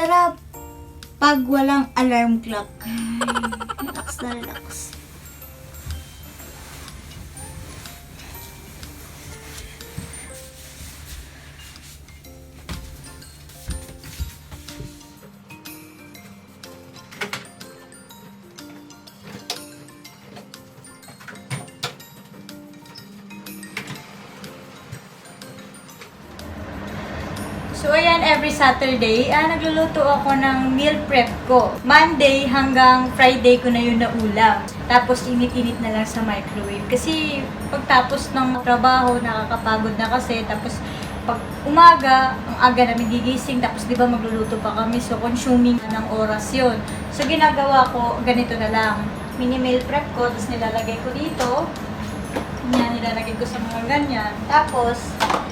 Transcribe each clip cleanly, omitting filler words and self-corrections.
sarap pag walang alarm clock. Relax na relax. So, ayan, every Saturday, nagluluto ako ng meal prep ko. Monday hanggang Friday ko na yun na ulam. Tapos, init-init na lang sa microwave. Kasi, pagtapos ng trabaho, nakakapagod na kasi. Tapos, pag umaga, ang aga namin gigising. Tapos, di ba, magluluto pa kami. So, consuming na ng oras yun. So, ginagawa ko, ganito na lang. Mini-meal prep ko, tapos nilalagay ko dito. Yan, nilalagay ko sa mga ganyan. Tapos,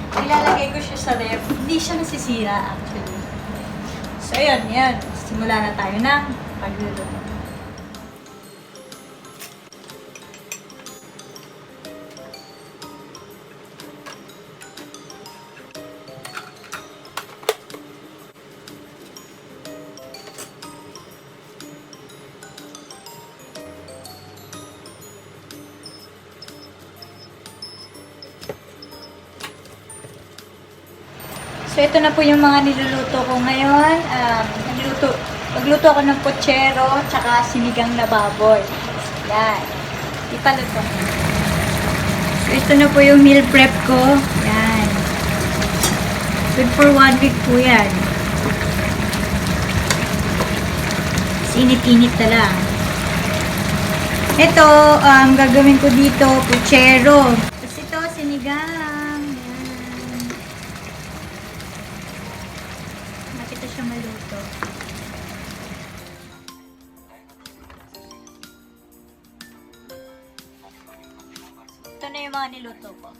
ilalagay ko siya sa ref. Hindi siya nasisira actually. So, ayun, yan. Simula na tayo ng pagluluto. So, ito na po yung mga niluluto ko ngayon. Magluto ako ng pochero, tsaka sinigang na baboy. Yan. Ipaluto. So, ito na po yung meal prep ko. Yan. Good for 1 week po yan. Init-init na lang. Ito, gagawin ko dito, pochero. Tapos ito, sinigang. Ito siya maluto. Ito na yung mga niluto ko.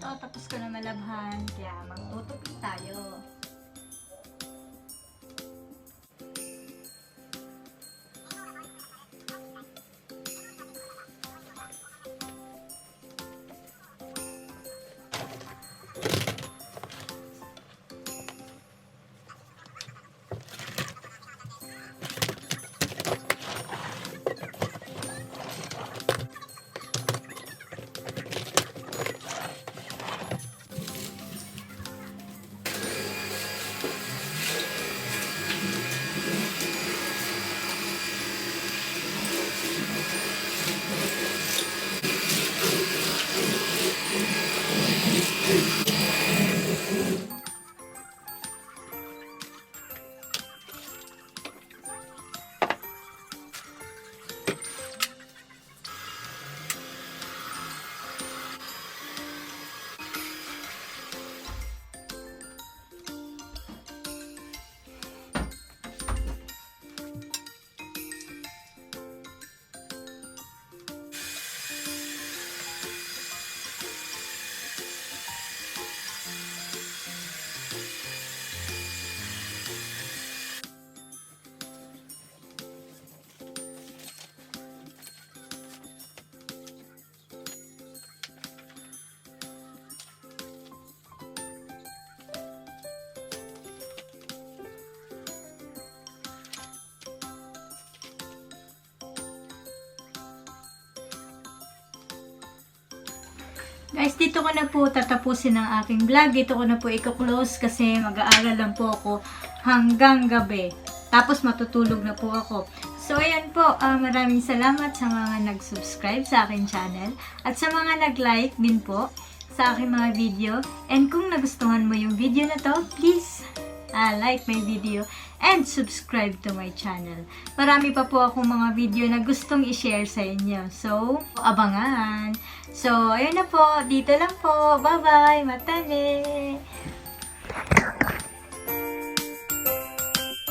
Ito, tapos ko na malabhan, kaya magtutupi tayo. Guys, dito ko na po tatapusin ang aking vlog. Dito ko na po i-close kasi mag-aaral lang po ako hanggang gabi. Tapos matutulog na po ako. So, ayan po. Maraming salamat sa mga nag-subscribe sa aking channel. At sa mga nag-like din po sa aking mga video. And kung nagustuhan mo yung video na to, please like my video and subscribe to my channel. Marami pa po akong mga video na gustong i-share sa inyo. So, abangan! So, ayun na po. Dito lang po. Bye-bye! Matane!